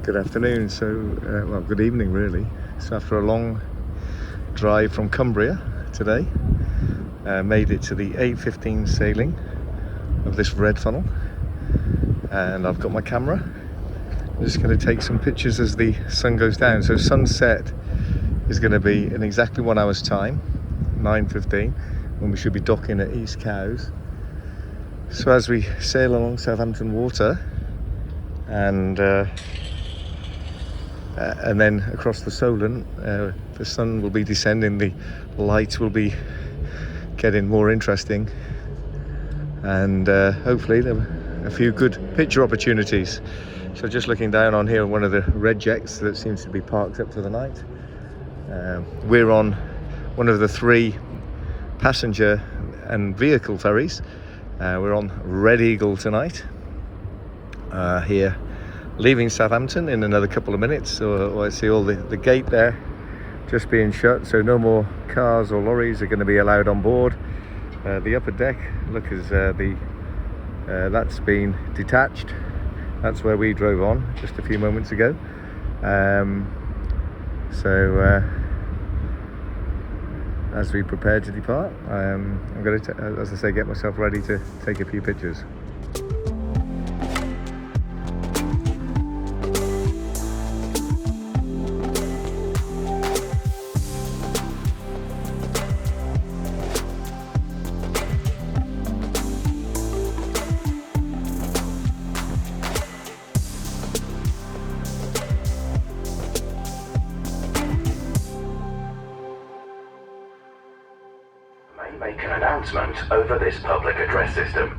Good afternoon, well, good evening really. So after a long drive from Cumbria today, made it to the 8:15 sailing of this red funnel, and I've got my camera. I'm just going to take some pictures as the sun goes down. So sunset is going to be in exactly 1 hour's time, 9:15, when we should be docking at East Cowes. So as we sail along Southampton Water and then across the Solent, the sun will be descending, the light will be getting more interesting, and hopefully there are a few good picture opportunities. So just looking down on here, one of the red jets that seems to be parked up for the night. We're on one of the 3 passenger and vehicle ferries. We're on Red Eagle tonight, here leaving Southampton in another couple of minutes. So I see all the gate there just being shut, so no more cars or lorries are going to be allowed on board. The upper deck, look, as that's been detached. That's where we drove on just a few moments ago. As we prepare to depart, I'm going to, as I say, get myself ready to take a few pictures. Make an announcement over this public address system.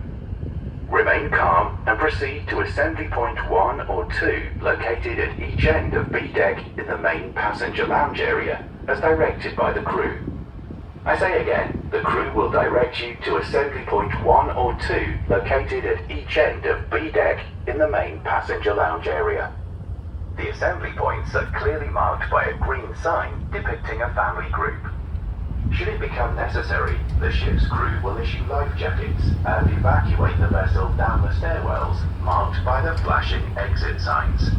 Remain calm and proceed to assembly point 1 or 2 located at each end of B deck in the main passenger lounge area as directed by the crew. I say again, the crew will direct you to assembly point 1 or 2 located at each end of B deck in the main passenger lounge area. The assembly points are clearly marked by a green sign depicting a family group. Should it become necessary, the ship's crew will issue life jackets and evacuate the vessel down the stairwells marked by the flashing exit signs.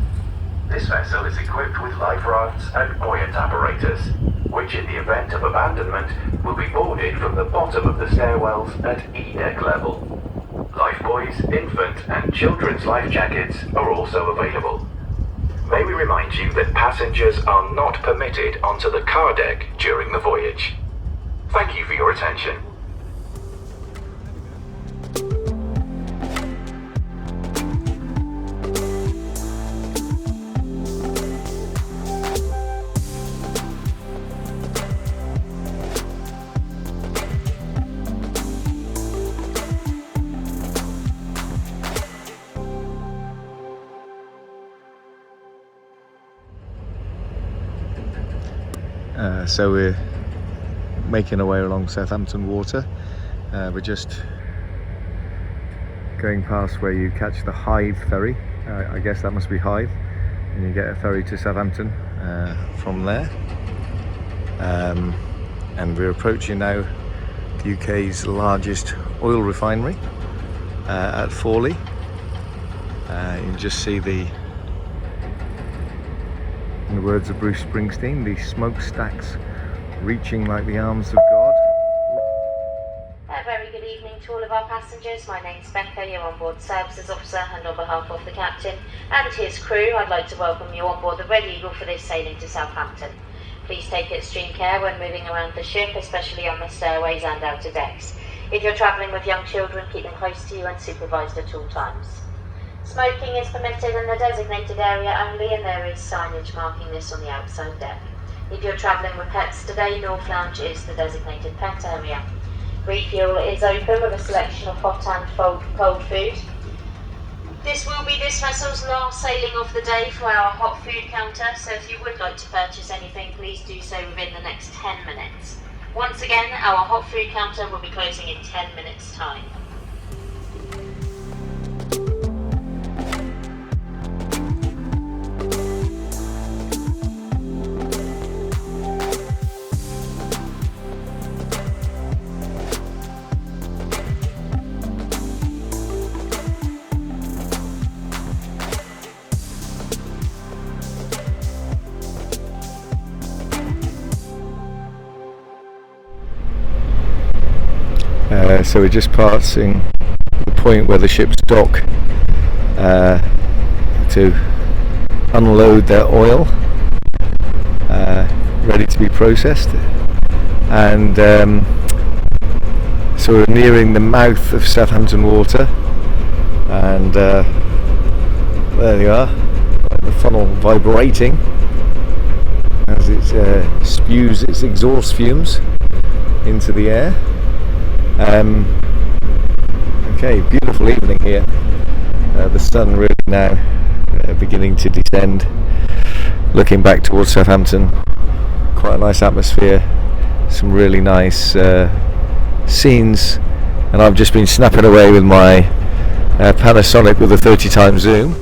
This vessel is equipped with life rafts and buoyant apparatus, which in the event of abandonment will be boarded from the bottom of the stairwells at E-deck level. Lifebuoys, infant and children's life jackets are also available. May we remind you that passengers are not permitted onto the car deck during the voyage. Thank you for your attention. So we're making our way along Southampton Water. We're just going past where you catch the Hythe ferry. I guess that must be Hythe, and you get a ferry to Southampton from there. And we're approaching now the UK's largest oil refinery at Fawley. You can just see in the words of Bruce Springsteen, the smokestacks reaching like the arms of God. A very good evening to all of our passengers. My name's Becca, your onboard services officer, and on behalf of the captain and his crew, I'd like to welcome you on board the Red Eagle for this sailing to Southampton. Please take extreme care when moving around the ship, especially on the stairways and outer decks. If you're travelling with young children, keep them close to you and supervised at all times. Smoking is permitted in the designated area only, and there is signage marking this on the outside deck. If you're travelling with pets today, North Lounge is the designated pet area. Refuel is open with a selection of hot and cold food. This will be this vessel's last sailing of the day for our hot food counter, so if you would like to purchase anything, please do so within the next 10 minutes. Once again, our hot food counter will be closing in 10 minutes' time. So we're just passing the point where the ships dock to unload their oil, ready to be processed, and so we're nearing the mouth of Southampton Water, and there you are, the funnel vibrating as it spews its exhaust fumes into the air. Okay, beautiful evening here. The sun really now beginning to descend, looking back towards Southampton. Quite a nice atmosphere, some really nice scenes, and I've just been snapping away with my Panasonic with a 30x zoom.